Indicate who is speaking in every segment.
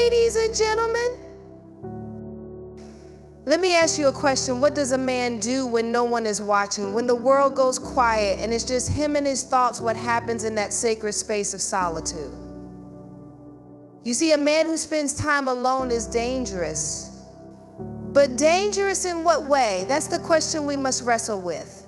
Speaker 1: ladies and gentlemen. Let me ask you a question. What does a man do when no one is watching? When the world goes quiet and it's just him and his thoughts, what happens in that sacred space of solitude? You see, a man who spends time alone is dangerous. But dangerous in what way? That's the question we must wrestle with.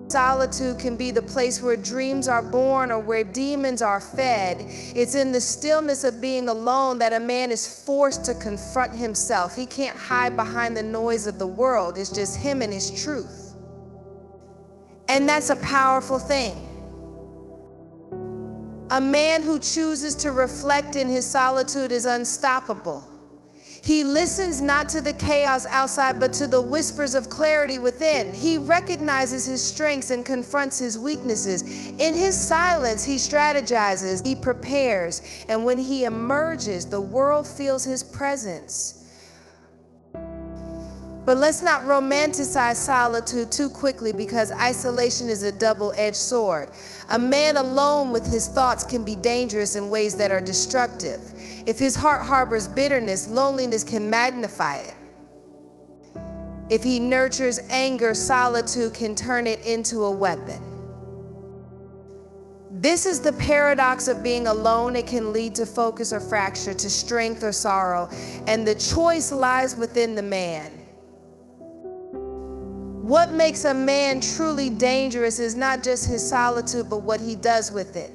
Speaker 1: Solitude can be the place where dreams are born or where demons are fed. It's in the stillness of being alone that a man is forced to confront himself. He can't hide behind the noise of the world. It's just him and his truth. And that's a powerful thing. A man who chooses to reflect in his solitude is unstoppable. He listens not to the chaos outside, but to the whispers of clarity within. He recognizes his strengths and confronts his weaknesses. In his silence, he strategizes, he prepares, and when he emerges, the world feels his presence. But let's not romanticize solitude too quickly, because isolation is a double-edged sword. A man alone with his thoughts can be dangerous in ways that are destructive. If his heart harbors bitterness, loneliness can magnify it. If he nurtures anger, solitude can turn it into a weapon. This is the paradox of being alone. It can lead to focus or fracture, to strength or sorrow, and the choice lies within the man. What makes a man truly dangerous is not just his solitude, but what he does with it.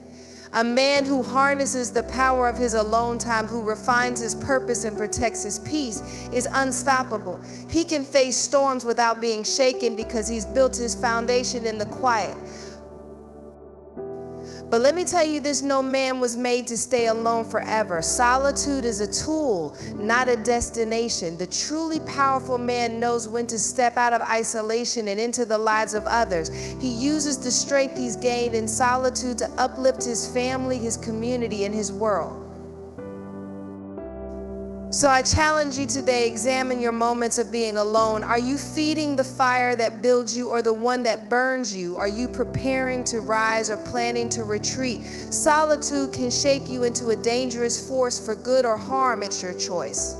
Speaker 1: A man who harnesses the power of his alone time, who refines his purpose and protects his peace, is unstoppable. He can face storms without being shaken because he's built his foundation in the quiet. But let me tell you this, no man was made to stay alone forever. Solitude is a tool, not a destination. The truly powerful man knows when to step out of isolation and into the lives of others. He uses the strength he's gained in solitude to uplift his family, his community, and his world. So I challenge you today, examine your moments of being alone. Are you feeding the fire that builds you or the one that burns you? Are you preparing to rise or planning to retreat? Solitude can shape you into a dangerous force for good or harm. It's your choice.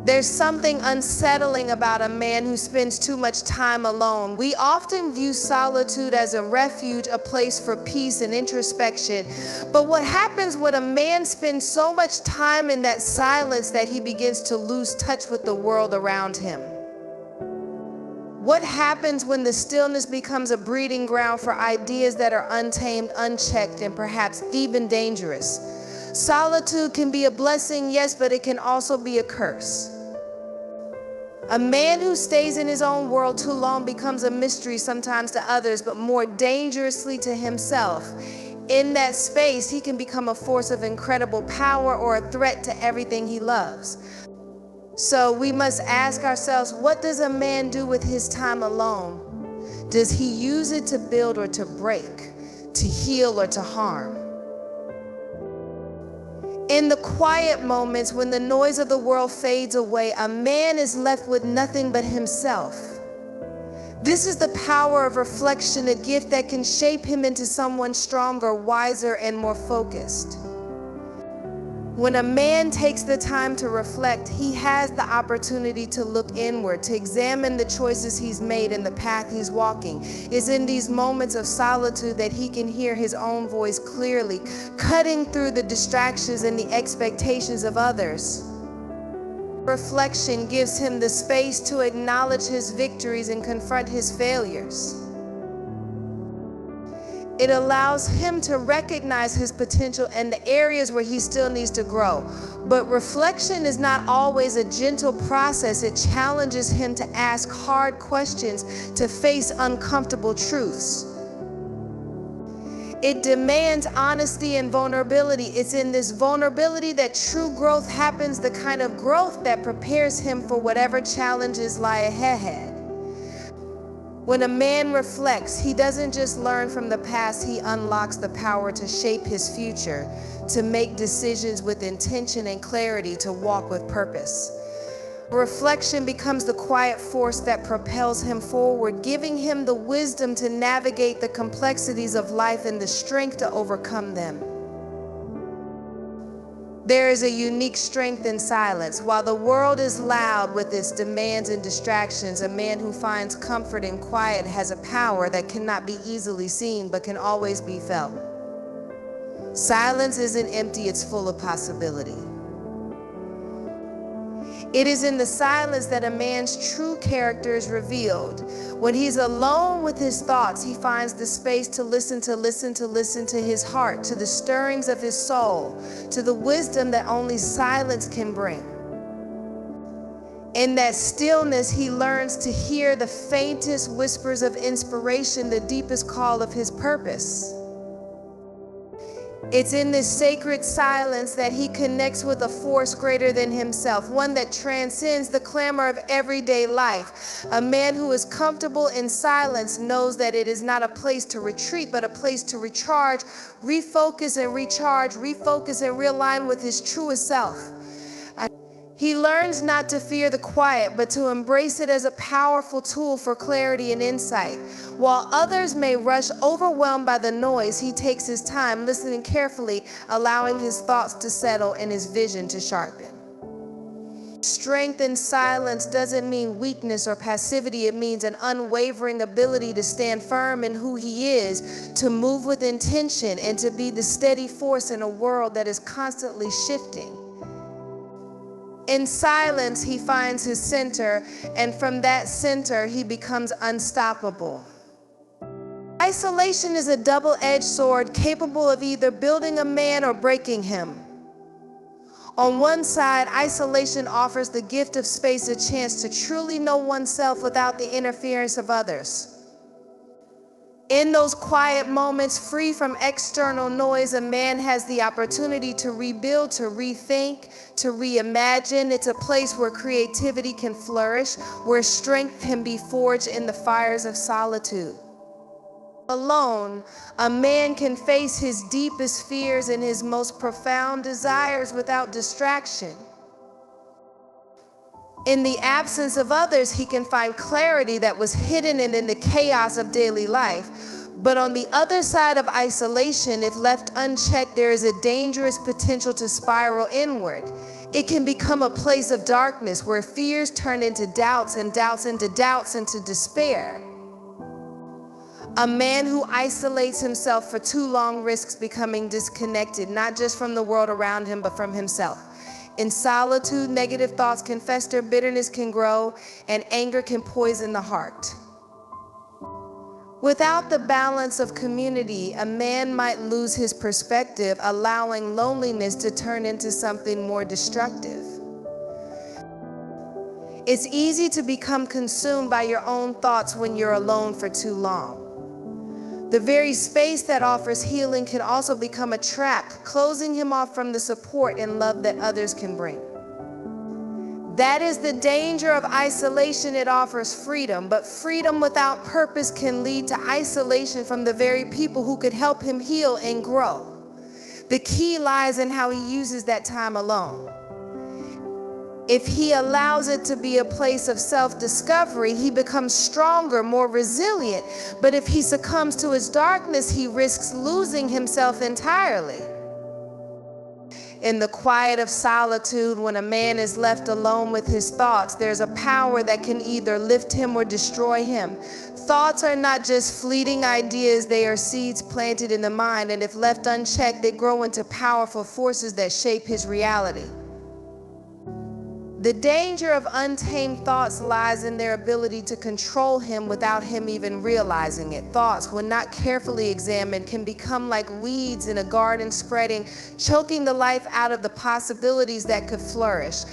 Speaker 1: There's something unsettling about a man who spends too much time alone. We often view solitude as a refuge, a place for peace and introspection. But what happens when a man spends so much time in that silence that he begins to lose touch with the world around him? What happens when the stillness becomes a breeding ground for ideas that are untamed, unchecked, and perhaps even dangerous? Solitude can be a blessing, yes, but it can also be a curse. A man who stays in his own world too long becomes a mystery sometimes to others, but more dangerously to himself. In that space, he can become a force of incredible power or a threat to everything he loves. So we must ask ourselves, what does a man do with his time alone? Does he use it to build or to break, to heal or to harm? In the quiet moments, when the noise of the world fades away, a man is left with nothing but himself. This is the power of reflection, a gift that can shape him into someone stronger, wiser, and more focused. When a man takes the time to reflect, he has the opportunity to look inward, to examine the choices he's made and the path he's walking. It's in these moments of solitude that he can hear his own voice clearly, cutting through the distractions and the expectations of others. Reflection gives him the space to acknowledge his victories and confront his failures. It allows him to recognize his potential and the areas where he still needs to grow. But reflection is not always a gentle process. It challenges him to ask hard questions, to face uncomfortable truths. It demands honesty and vulnerability. It's in this vulnerability that true growth happens, the kind of growth that prepares him for whatever challenges lie ahead. When a man reflects, he doesn't just learn from the past, he unlocks the power to shape his future, to make decisions with intention and clarity, to walk with purpose. Reflection becomes the quiet force that propels him forward, giving him the wisdom to navigate the complexities of life and the strength to overcome them. There is a unique strength in silence. While the world is loud with its demands and distractions, a man who finds comfort in quiet has a power that cannot be easily seen but can always be felt. Silence isn't empty, it's full of possibility. It is in the silence that a man's true character is revealed. When he's alone with his thoughts, he finds the space to listen to his heart, to the stirrings of his soul, to the wisdom that only silence can bring. In that stillness, he learns to hear the faintest whispers of inspiration, the deepest call of his purpose. It's in this sacred silence that he connects with a force greater than himself, one that transcends the clamor of everyday life. A man who is comfortable in silence knows that it is not a place to retreat, but a place to recharge, refocus and realign with his truest self. He learns not to fear the quiet, but to embrace it as a powerful tool for clarity and insight. While others may rush overwhelmed by the noise, he takes his time, listening carefully, allowing his thoughts to settle and his vision to sharpen. Strength in silence doesn't mean weakness or passivity. It means an unwavering ability to stand firm in who he is, to move with intention, and to be the steady force in a world that is constantly shifting. In silence, he finds his center, and from that center, he becomes unstoppable. Isolation is a double-edged sword capable of either building a man or breaking him. On one side, isolation offers the gift of space, a chance to truly know oneself without the interference of others. In those quiet moments, free from external noise, a man has the opportunity to rebuild, to rethink, to reimagine. It's a place where creativity can flourish, where strength can be forged in the fires of solitude. Alone, a man can face his deepest fears and his most profound desires without distraction. In the absence of others, he can find clarity that was hidden in the chaos of daily life. But on the other side of isolation, if left unchecked, there is a dangerous potential to spiral inward. It can become a place of darkness where fears turn into doubts and doubts into despair. A man who isolates himself for too long risks becoming disconnected, not just from the world around him, but from himself. In solitude, negative thoughts can fester, bitterness can grow, and anger can poison the heart. Without the balance of community, a man might lose his perspective, allowing loneliness to turn into something more destructive. It's easy to become consumed by your own thoughts when you're alone for too long. The very space that offers healing can also become a trap, closing him off from the support and love that others can bring. That is the danger of isolation. It offers freedom, but freedom without purpose can lead to isolation from the very people who could help him heal and grow. The key lies in how he uses that time alone. If he allows it to be a place of self-discovery, he becomes stronger, more resilient. But if he succumbs to his darkness, he risks losing himself entirely. In the quiet of solitude, when a man is left alone with his thoughts, there's a power that can either lift him or destroy him. Thoughts are not just fleeting ideas, they are seeds planted in the mind, and if left unchecked, they grow into powerful forces that shape his reality. The danger of untamed thoughts lies in their ability to control him without him even realizing it. Thoughts, when not carefully examined, can become like weeds in a garden spreading, choking the life out of the possibilities that could flourish.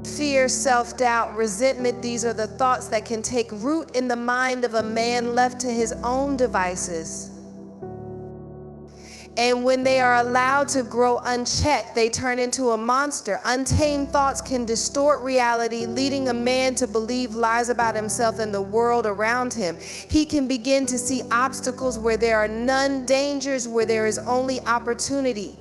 Speaker 1: Fear, self-doubt, resentment, these are the thoughts that can take root in the mind of a man left to his own devices. And when they are allowed to grow unchecked, they turn into a monster. Untamed thoughts can distort reality, leading a man to believe lies about himself and the world around him. He can begin to see obstacles where there are none, dangers where there is only opportunity.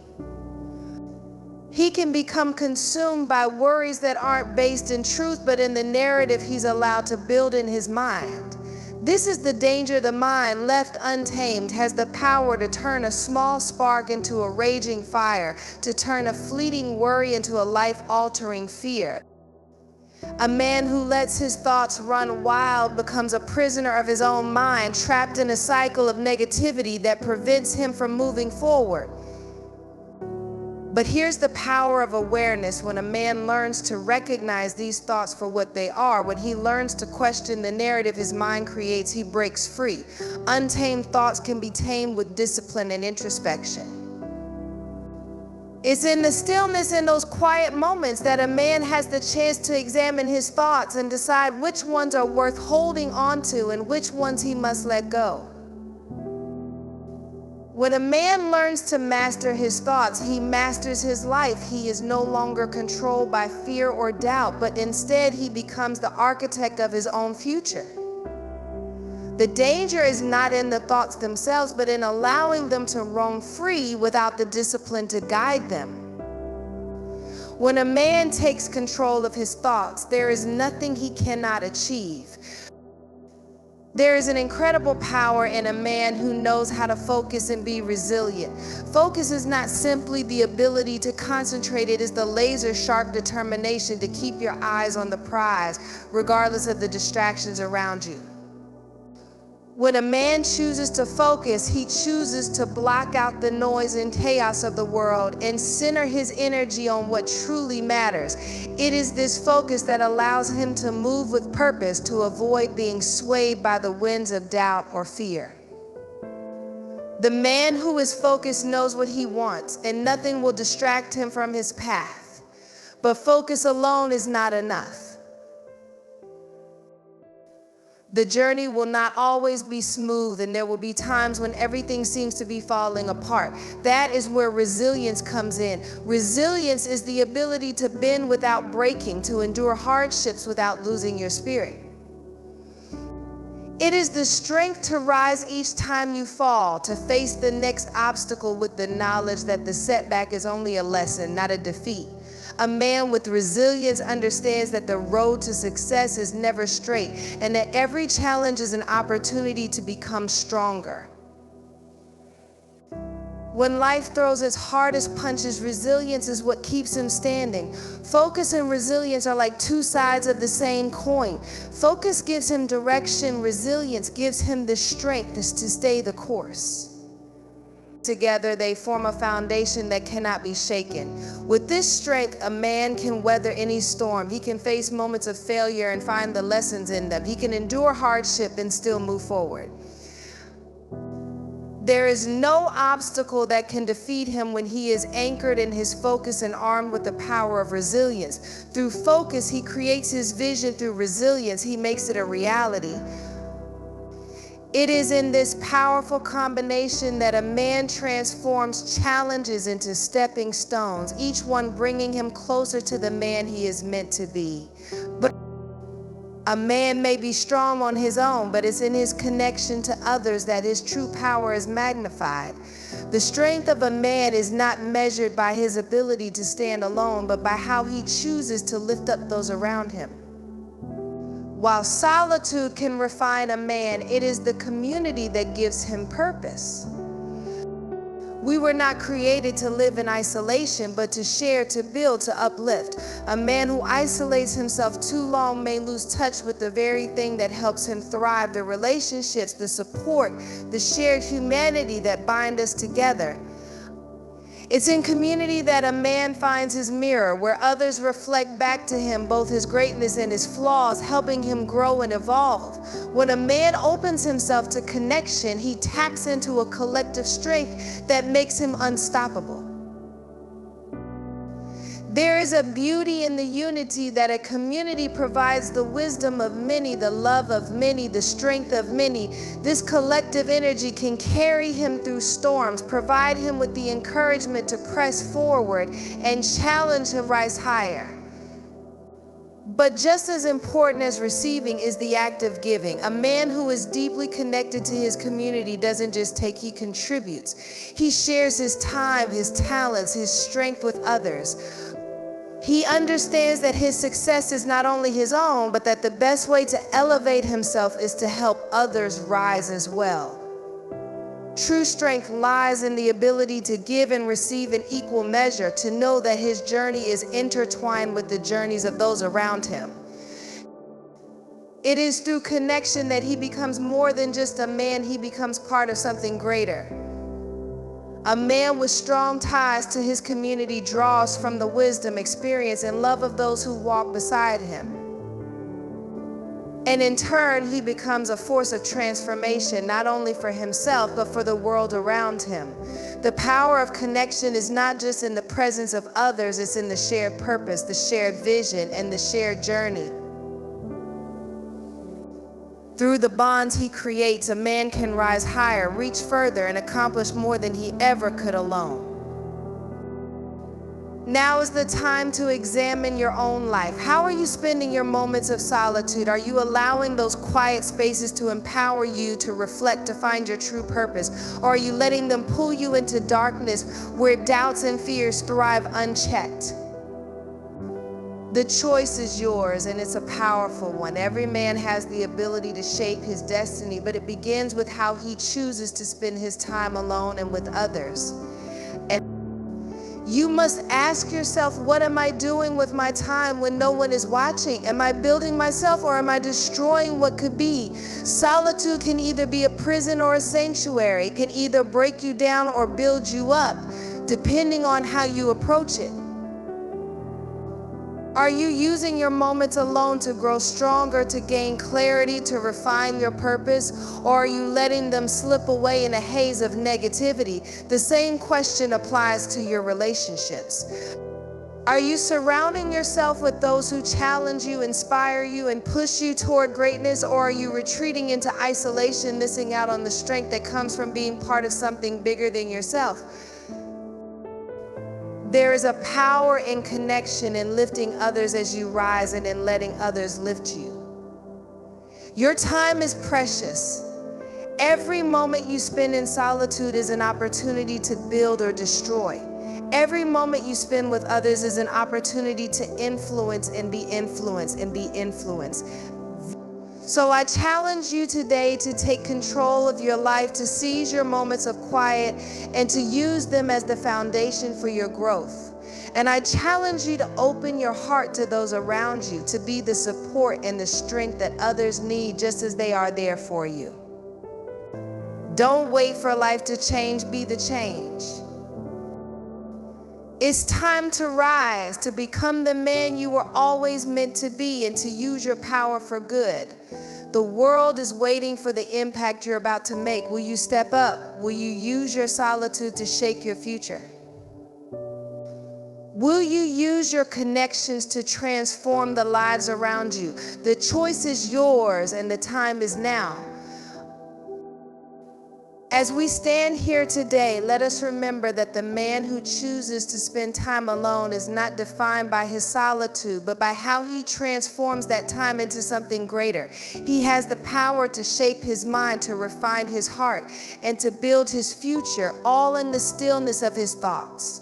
Speaker 1: He can become consumed by worries that aren't based in truth, but in the narrative he's allowed to build in his mind. This is the danger. The mind, left untamed, has the power to turn a small spark into a raging fire, to turn a fleeting worry into a life-altering fear. A man who lets his thoughts run wild becomes a prisoner of his own mind, trapped in a cycle of negativity that prevents him from moving forward. But here's the power of awareness. When a man learns to recognize these thoughts for what they are, when he learns to question the narrative his mind creates, he breaks free. Untamed thoughts can be tamed with discipline and introspection. It's in the stillness, in those quiet moments, that a man has the chance to examine his thoughts and decide which ones are worth holding on to and which ones he must let go. When a man learns to master his thoughts, he masters his life. He is no longer controlled by fear or doubt, but instead he becomes the architect of his own future. The danger is not in the thoughts themselves, but in allowing them to roam free without the discipline to guide them. When a man takes control of his thoughts, there is nothing he cannot achieve. There is an incredible power in a man who knows how to focus and be resilient. Focus is not simply the ability to concentrate, it is the laser-sharp determination to keep your eyes on the prize, regardless of the distractions around you. When a man chooses to focus, he chooses to block out the noise and chaos of the world and center his energy on what truly matters. It is this focus that allows him to move with purpose, to avoid being swayed by the winds of doubt or fear. The man who is focused knows what he wants, and nothing will distract him from his path. But focus alone is not enough. The journey will not always be smooth, and there will be times when everything seems to be falling apart. That is where resilience comes in. Resilience is the ability to bend without breaking, to endure hardships without losing your spirit. It is the strength to rise each time you fall, to face the next obstacle with the knowledge that the setback is only a lesson, not a defeat. A man with resilience understands that the road to success is never straight, and that every challenge is an opportunity to become stronger. When life throws its hardest punches, resilience is what keeps him standing. Focus and resilience are like two sides of the same coin. Focus gives him direction, resilience gives him the strength to stay the course. Together, they form a foundation that cannot be shaken. With this strength, a man can weather any storm. He can face moments of failure and find the lessons in them. He can endure hardship and still move forward. There is no obstacle that can defeat him when he is anchored in his focus and armed with the power of resilience. Through focus, he creates his vision. Through resilience, he makes it a reality. It is in this powerful combination that a man transforms challenges into stepping stones, each one bringing him closer to the man he is meant to be. But a man may be strong on his own, but it's in his connection to others that his true power is magnified. The strength of a man is not measured by his ability to stand alone, but by how he chooses to lift up those around him. While solitude can refine a man, it is the community that gives him purpose. We were not created to live in isolation, but to share, to build, to uplift. A man who isolates himself too long may lose touch with the very thing that helps him thrive, the relationships, the support, the shared humanity that bind us together. It's in community that a man finds his mirror, where others reflect back to him both his greatness and his flaws, helping him grow and evolve. When a man opens himself to connection, he taps into a collective strength that makes him unstoppable. There is a beauty in the unity that a community provides, the wisdom of many, the love of many, the strength of many. This collective energy can carry him through storms, provide him with the encouragement to press forward, and challenge to rise higher. But just as important as receiving is the act of giving. A man who is deeply connected to his community doesn't just take, he contributes. He shares his time, his talents, his strength with others. He understands that his success is not only his own, but that the best way to elevate himself is to help others rise as well. True strength lies in the ability to give and receive in equal measure, to know that his journey is intertwined with the journeys of those around him. It is through connection that he becomes more than just a man, he becomes part of something greater. A man with strong ties to his community draws from the wisdom, experience, and love of those who walk beside him. And in turn, he becomes a force of transformation, not only for himself, but for the world around him. The power of connection is not just in the presence of others, it's in the shared purpose, the shared vision, and the shared journey. Through the bonds he creates, a man can rise higher, reach further, and accomplish more than he ever could alone. Now is the time to examine your own life. How are you spending your moments of solitude? Are you allowing those quiet spaces to empower you to reflect, to find your true purpose? Or are you letting them pull you into darkness where doubts and fears thrive unchecked? The choice is yours, and it's a powerful one. Every man has the ability to shape his destiny, but it begins with how he chooses to spend his time alone and with others. You must ask yourself, what am I doing with my time when no one is watching? Am I building myself, or am I destroying what could be? Solitude can either be a prison or a sanctuary. It can either break you down or build you up, depending on how you approach it. Are you using your moments alone to grow stronger, to gain clarity, to refine your purpose? Or are you letting them slip away in a haze of negativity? The same question applies to your relationships. Are you surrounding yourself with those who challenge you, inspire you, and push you toward greatness? Or are you retreating into isolation, missing out on the strength that comes from being part of something bigger than yourself? There is a power in connection, in lifting others as you rise, and in letting others lift you. Your time is precious. Every moment you spend in solitude is an opportunity to build or destroy. Every moment you spend with others is an opportunity to influence and be influenced and be influenced. So I challenge you today to take control of your life, to seize your moments of quiet, and to use them as the foundation for your growth. And I challenge you to open your heart to those around you, to be the support and the strength that others need, just as they are there for you. Don't wait for life to change, be the change. It's time to rise, to become the man you were always meant to be, and to use your power for good. The world is waiting for the impact you're about to make. Will you step up? Will you use your solitude to shape your future? Will you use your connections to transform the lives around you? The choice is yours, and the time is now. As we stand here today, let us remember that the man who chooses to spend time alone is not defined by his solitude, but by how he transforms that time into something greater. He has the power to shape his mind, to refine his heart, and to build his future, all in the stillness of his thoughts.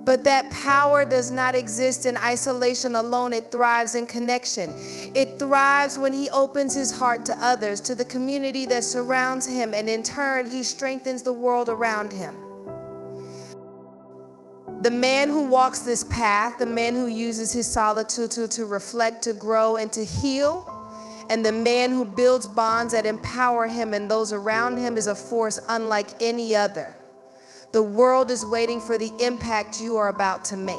Speaker 1: But that power does not exist in isolation alone. It thrives in connection. It thrives when he opens his heart to others, to the community that surrounds him, and in turn, he strengthens the world around him. The man who walks this path, the man who uses his solitude to reflect, to grow, and to heal, and the man who builds bonds that empower him and those around him is a force unlike any other. The world is waiting for the impact you are about to make.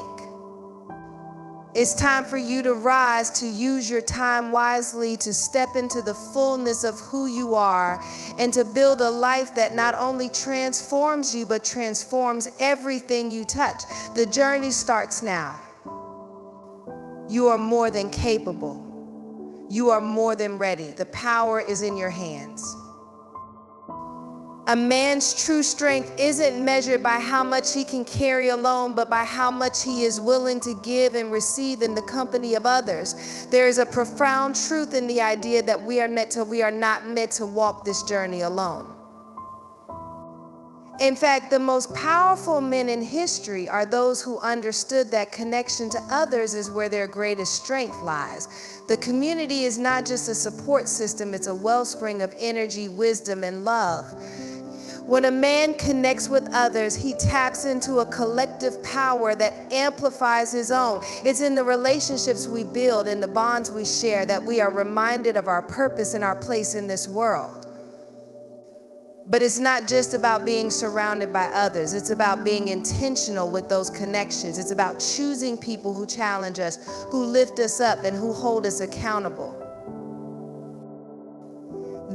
Speaker 1: It's time for you to rise, to use your time wisely, to step into the fullness of who you are, and to build a life that not only transforms you, but transforms everything you touch. The journey starts now. You are more than capable. You are more than ready. The power is in your hands. A man's true strength isn't measured by how much he can carry alone, but by how much he is willing to give and receive in the company of others. There is a profound truth in the idea that we are not meant to walk this journey alone. In fact, the most powerful men in history are those who understood that connection to others is where their greatest strength lies. The community is not just a support system, it's a wellspring of energy, wisdom, and love. When a man connects with others, he taps into a collective power that amplifies his own. It's in the relationships we build and the bonds we share that we are reminded of our purpose and our place in this world. But it's not just about being surrounded by others. It's about being intentional with those connections. It's about choosing people who challenge us, who lift us up, and who hold us accountable.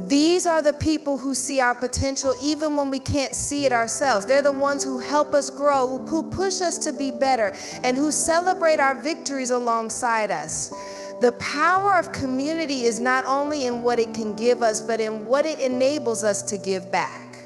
Speaker 1: These are the people who see our potential even when we can't see it ourselves. They're the ones who help us grow, who push us to be better, and who celebrate our victories alongside us. The power of community is not only in what it can give us, but in what it enables us to give back.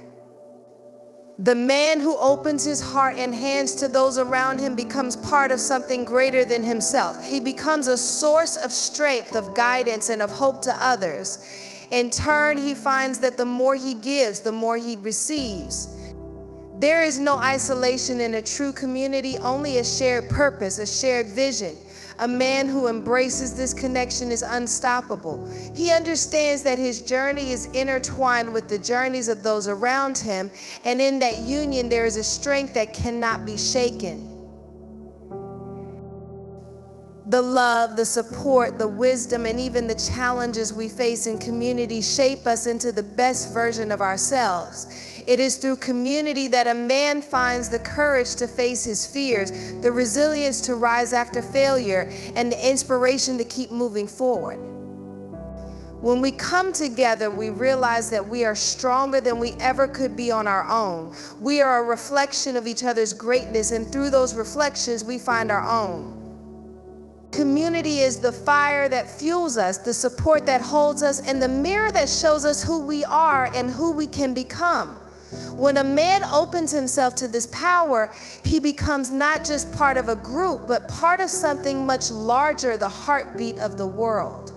Speaker 1: The man who opens his heart and hands to those around him becomes part of something greater than himself. He becomes a source of strength, of guidance, and of hope to others. In turn, he finds that the more he gives, the more he receives. There is no isolation in a true community, only a shared purpose, a shared vision. A man who embraces this connection is unstoppable. He understands that his journey is intertwined with the journeys of those around him, and in that union there is a strength that cannot be shaken. The love, the support, the wisdom, and even the challenges we face in community shape us into the best version of ourselves. It is through community that a man finds the courage to face his fears, the resilience to rise after failure, and the inspiration to keep moving forward. When we come together, we realize that we are stronger than we ever could be on our own. We are a reflection of each other's greatness, and through those reflections, we find our own. Community is the fire that fuels us, the support that holds us, and the mirror that shows us who we are and who we can become. When a man opens himself to this power, he becomes not just part of a group, but part of something much larger, the heartbeat of the world.